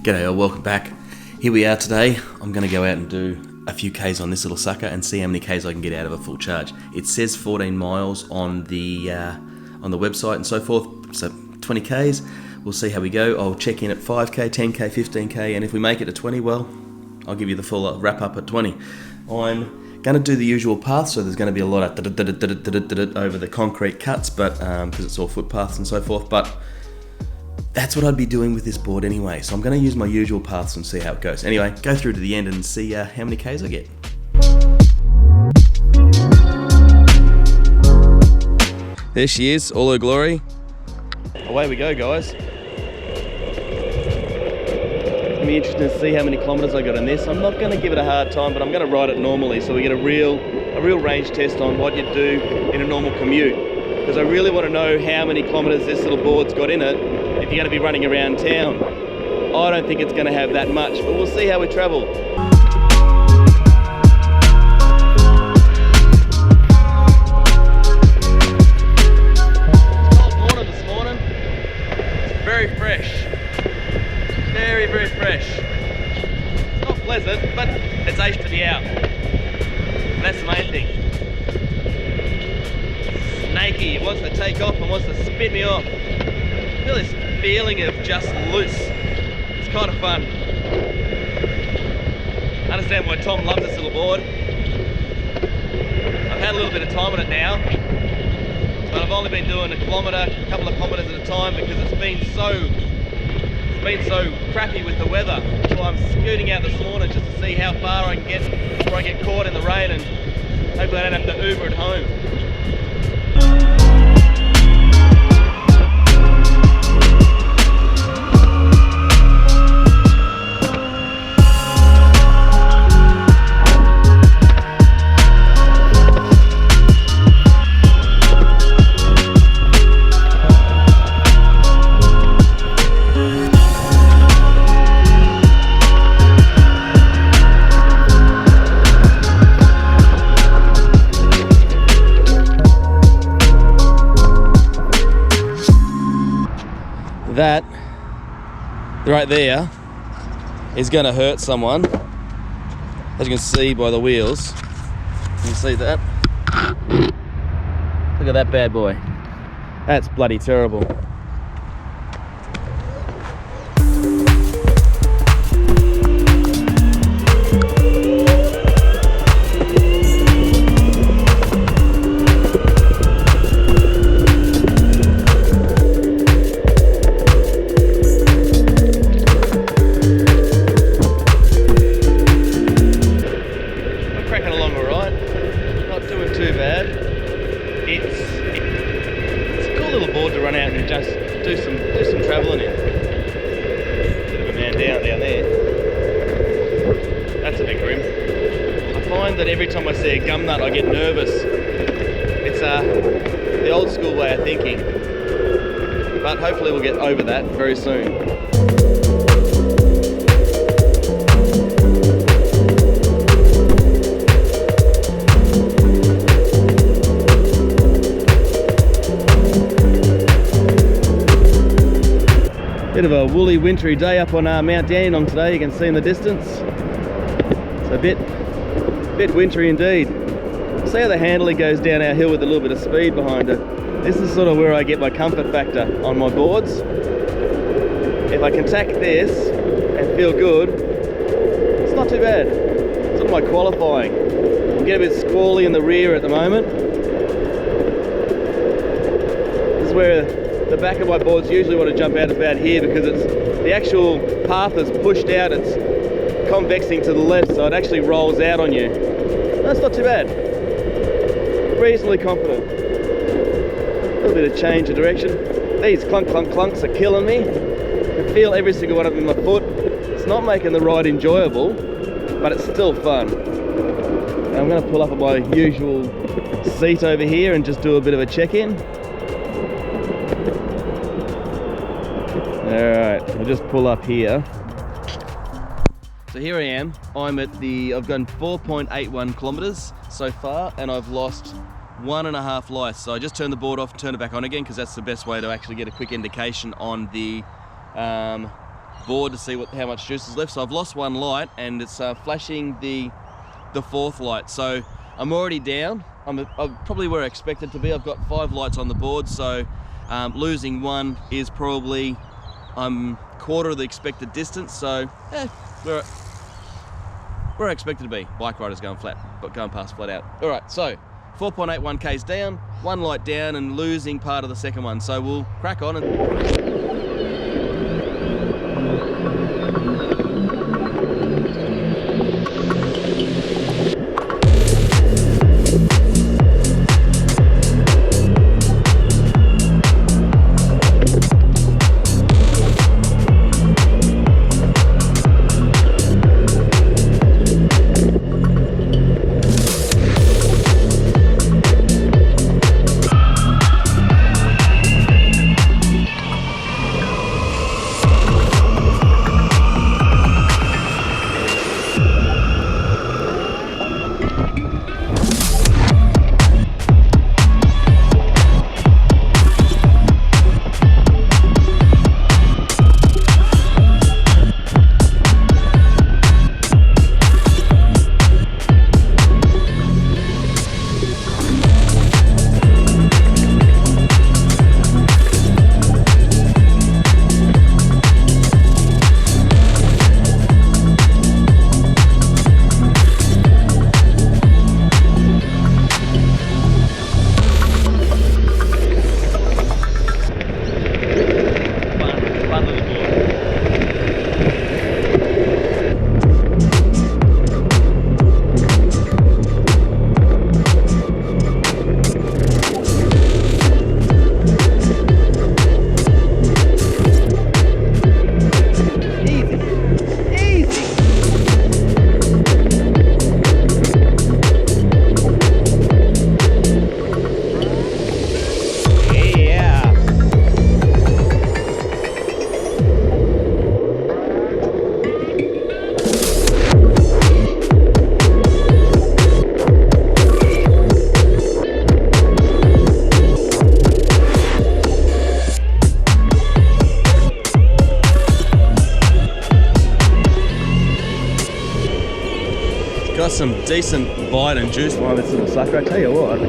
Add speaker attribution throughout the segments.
Speaker 1: G'day all, welcome back. Here we are today. I'm going to go out and do a few Ks on this little sucker and see how many Ks I can get out of a full charge. It says 14 miles on the website and so forth, so 20 Ks. We'll see how we go. I'll check in at 5K, 10K, 15K, and if we make it to 20, well, I'll give you the full wrap up at 20. I'm going to do the usual path, so there's going to be a lot of over the concrete cuts, but because it's all footpaths and so forth, but that's what I'd be doing with this board anyway, so I'm going to use my usual paths and see how it goes. Anyway, go through to the end and see how many Ks I get. There she is, all her glory. Away we go, guys. It's going to be interesting to see how many kilometres I got in this. I'm not going to give it a hard time, but I'm going to ride it normally so we get a real range test on what you do in a normal commute. Because I really want to know how many kilometres this little board's got in it if you're going to be running around town. I don't think it's going to have that much, but we'll see how we travel. It's cold morning this morning. It's very fresh. Very, very fresh. It's not pleasant, but it's ace to be out. And that's the main thing. Snaky, it wants to take off and wants to spit me off. I feel this feeling of just loose. It's kind of fun. I understand why Tom loves this little board. I've had a little bit of time on it now, but I've only been doing a couple of kilometres at a time because it's been so crappy with the weather. So I'm scooting out this morning just to see how far I can get before I get caught in the rain and hopefully I don't have to Uber at home. That right there is going to hurt someone, as you can see by the wheels. You can see that. Look at that bad boy. That's bloody terrible. It's a cool little board to run out and just do some travelling in. Bit of a man down there. That's a bit grim. I find that every time I see a gum nut I get nervous. It's the old school way of thinking. But hopefully we'll get over that very soon. Bit of a woolly wintry day up on Mount Dandenong today, you can see in the distance. It's a bit wintry indeed. See how the handling goes down our hill with a little bit of speed behind it. This is sort of where I get my comfort factor on my boards. If I can tack this and feel good, it's not too bad. It's sort of my qualifying. I get a bit squally in the rear at the moment. This is where the back of my boards usually want to jump out about here because the actual path is pushed out, it's convexing to the left, so it actually rolls out on you. That's not too bad. Reasonably confident. A little bit of change of direction. These clunk clunk clunks are killing me. I can feel every single one of them in my foot. It's not making the ride enjoyable, but it's still fun. And I'm going to pull up at my usual seat over here and just do a bit of a check-in. Alright, I'll just pull up here. So here I am. I've gone 4.81 kilometres so far and I've lost 1.5 lights. So I just turned the board off and turned it back on again because that's the best way to actually get a quick indication on the board to see how much juice is left. So I've lost one light, and it's flashing the fourth light. So I'm already down. I'm probably where I expected to be. I've got 5 lights on the board, so losing one is probably quarter of the expected distance. So where I expected to be. Bike riders going past flat out. All right, so 4.81 k's down, 1 light down, and losing part of the second one. So we'll crack on and. Got some decent bite and juice behind this little sucker, I tell you what.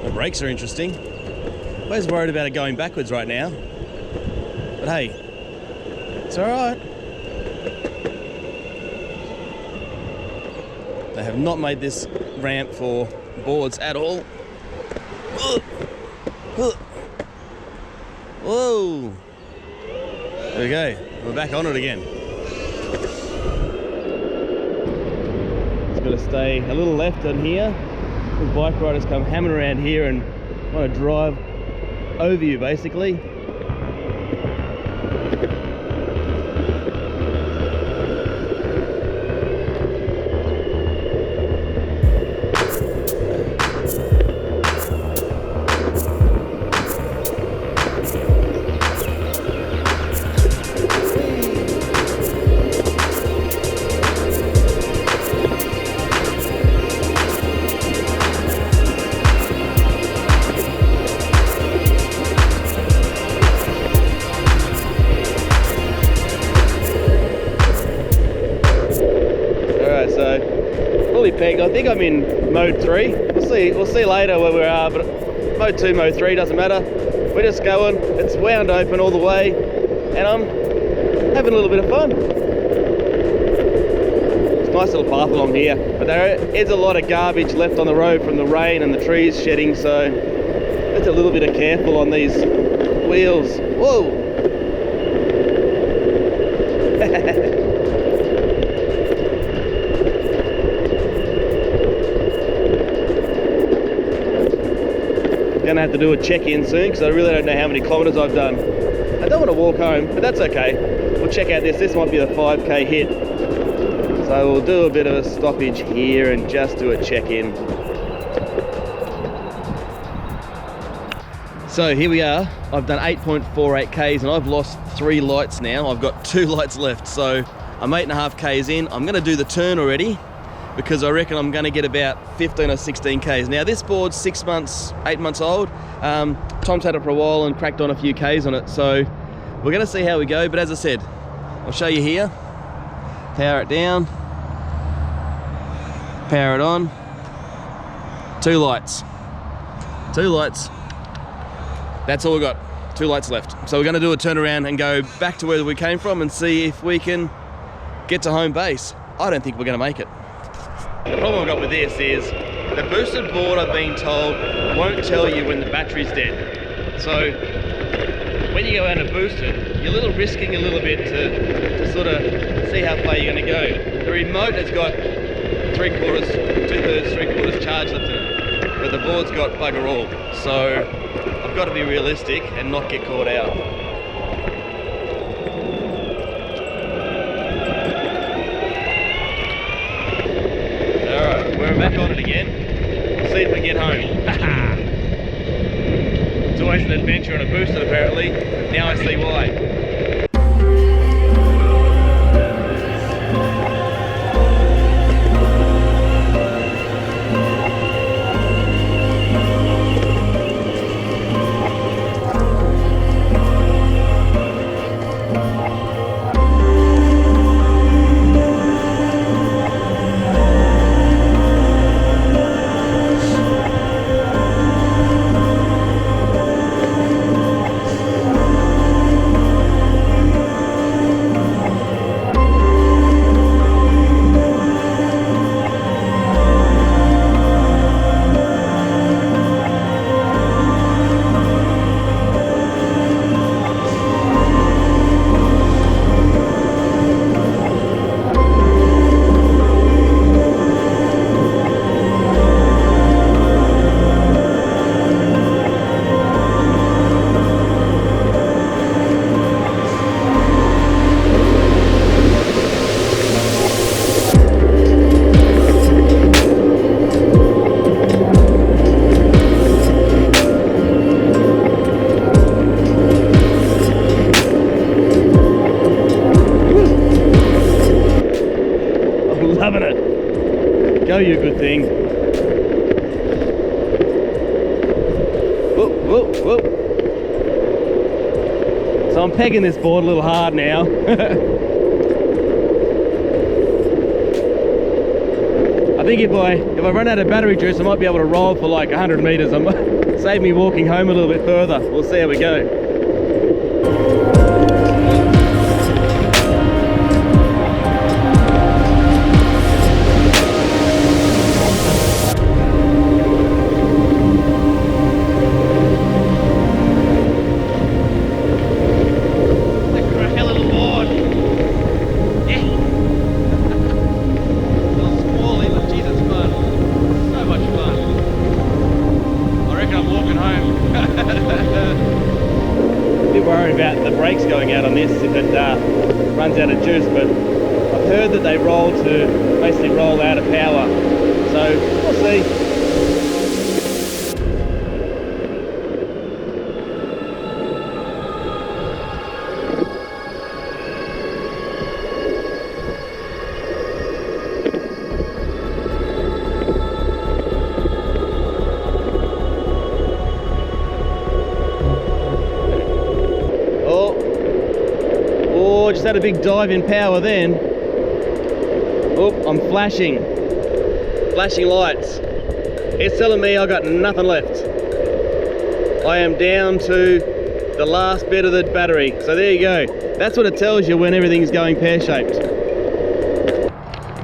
Speaker 1: The brakes are interesting. Always worried about it going backwards right now. But hey, it's alright. They have not made this ramp for boards at all. Whoa! There we go. We're back on it again. Just got to stay a little left on here. The bike riders come hammering around here and want to drive over you basically. Fully pegged. I think I'm in mode 3. We'll see later where we are, but mode 2, mode 3, doesn't matter. We're just going. It's wound open all the way, and I'm having a little bit of fun. It's a nice little path along here, but there is a lot of garbage left on the road from the rain and the trees shedding, so it's a little bit of careful on these wheels. Whoa! Gonna have to do a check-in soon because I really don't know how many kilometres I've done. I don't want to walk home, but that's okay. We'll check out this. This might be a 5k hit. So we'll do a bit of a stoppage here and just do a check-in. So here we are. I've done 8.48 Ks and I've lost 3 lights now. I've got 2 lights left. So I'm 8.5 Ks in. I'm gonna do the turn already because I reckon I'm gonna get about 15 or 16 Ks. Now this board's 8 months old. Tom's had it for a while and cracked on a few Ks on it. So we're gonna see how we go. But as I said, I'll show you here. Power it down. Power it on. 2 lights. 2 lights. That's all we got. 2 lights left. So we're going to do a turnaround and go back to where we came from and see if we can get to home base. I don't think we're going to make it. The problem I've got with this is the boosted board, I've been told, won't tell you when the battery's dead. So when you go out and boost it, you're risking a little bit to sort of see how far you're going to go. The remote has got 2/3 charge left in it, but the board's got bugger all. So I've got to be realistic and not get caught out. Alright, we're back on it again. We'll see if we can get home. It's always an adventure on a boosted apparently. Now I see why. Loving it. Go, you good thing. Whoop, whoop, whoop. So I'm pegging this board a little hard now. I think if I run out of battery juice, I might be able to roll for like 100 meters. I might save me walking home a little bit further. We'll see how we go. About the brakes going out on this if it runs out of juice, but I've heard that they roll to basically roll out of power, so we'll see. Just had a big dive in power then. Oh, I'm flashing lights. It's telling me I got nothing left. I am down to the last bit of the battery. So there you go. That's what it tells you when everything's going pear-shaped.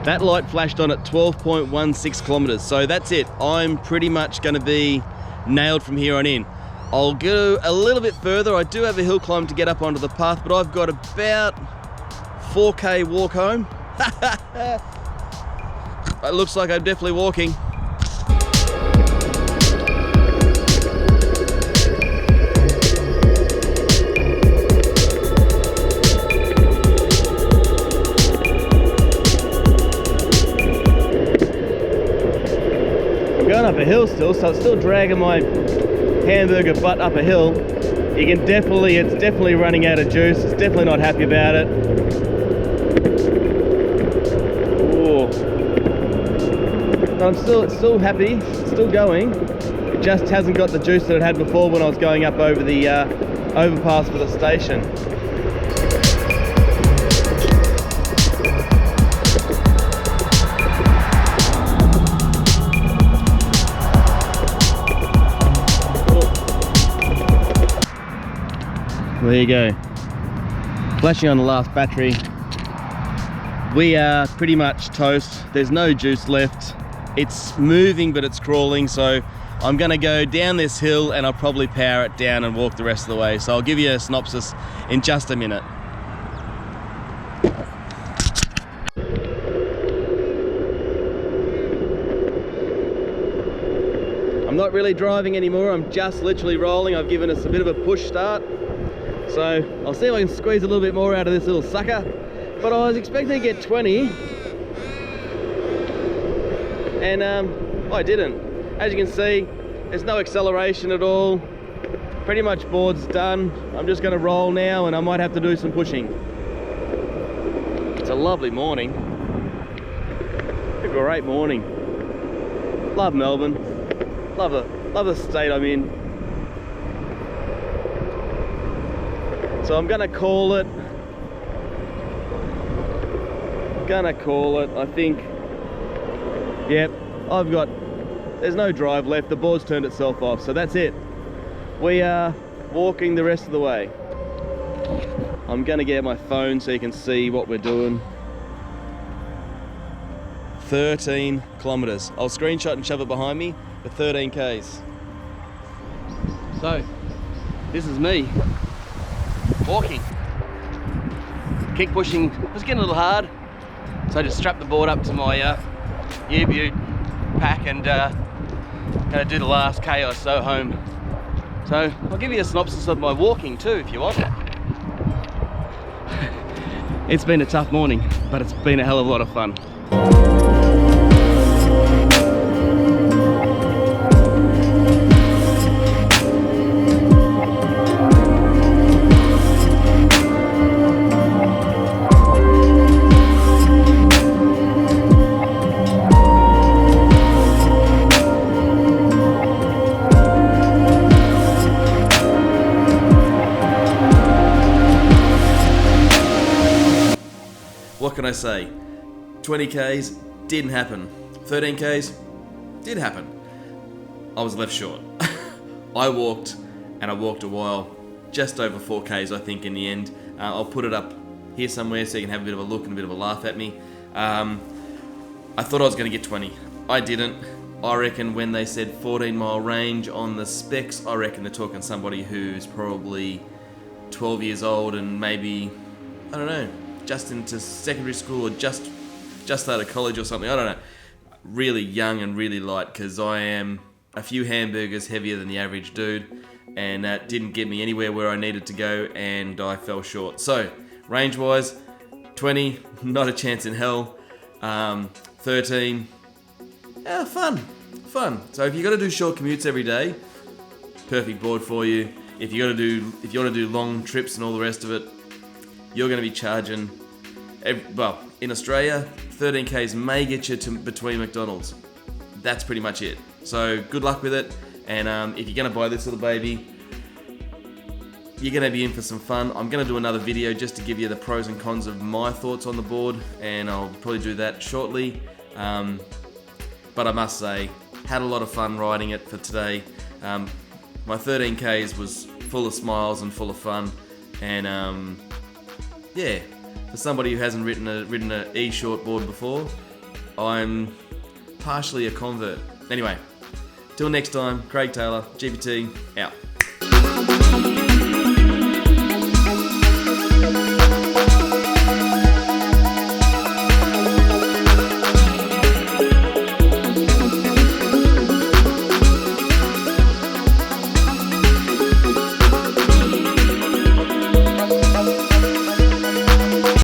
Speaker 1: That light flashed on at 12.16 kilometers. So that's it. I'm pretty much going to be nailed from here on in. I'll go a little bit further. I do have a hill climb to get up onto the path, but I've got about 4K walk home. It looks like I'm definitely walking. I'm going up a hill still, so it's still dragging my hamburger butt up a hill. You can definitely, it's definitely running out of juice. It's definitely not happy about it. Ooh. But it's still happy, it's still going. It just hasn't got the juice that it had before when I was going up over the overpass for the station. There you go. Flashing on the last battery. We are pretty much toast. There's no juice left. It's moving, but it's crawling, so I'm gonna go down this hill and I'll probably power it down and walk the rest of the way. So I'll give you a synopsis in just a minute. I'm not really driving anymore, I'm just literally rolling. I've given us a bit of a push start. So I'll see if I can squeeze a little bit more out of this little sucker. But I was expecting to get 20. And I didn't. As you can see, there's no acceleration at all. Pretty much board's done. I'm just gonna roll now and I might have to do some pushing. It's a lovely morning. A great morning. Love Melbourne. Love the state I'm in. So I'm gonna call it. I think. Yep, there's no drive left. The board's turned itself off, so that's it. We are walking the rest of the way. I'm gonna get my phone so you can see what we're doing. 13 kilometres. I'll screenshot and shove it behind me for 13 Ks. So, this is me. Walking. Kick pushing was getting a little hard, so I just strapped the board up to my U-Butte pack and gonna do the last K or so home. So I'll give you a synopsis of my walking too if you want. It's been a tough morning, but it's been a hell of a lot of fun. What can I say? 20 Ks didn't happen. 13 Ks did happen. I was left short. I walked a while, just over 4 Ks I think in the end. I'll put it up here somewhere so you can have a bit of a look and a bit of a laugh at me. I thought I was going to get 20. I didn't. I reckon when they said 14-mile range on the specs, I reckon they're talking somebody who's probably 12 years old and maybe, I don't know, just into secondary school or just started college or something, I don't know. Really young and really light, because I am a few hamburgers heavier than the average dude, and that didn't get me anywhere where I needed to go, and I fell short. So, range-wise, 20, not a chance in hell. 13, yeah, fun. So if you got to do short commutes every day, perfect board for you. If you want to do long trips and all the rest of it, you're going to be charging, well, in Australia, 13 Ks may get you to between McDonald's. That's pretty much it. So good luck with it. And if you're going to buy this little baby, you're going to be in for some fun. I'm going to do another video just to give you the pros and cons of my thoughts on the board, and I'll probably do that shortly. But I must say, had a lot of fun riding it for today. My 13 Ks was full of smiles and full of fun, and yeah, for somebody who hasn't ridden a e-short board before, I'm partially a convert. Anyway, till next time, Craig Taylor, GPT, out.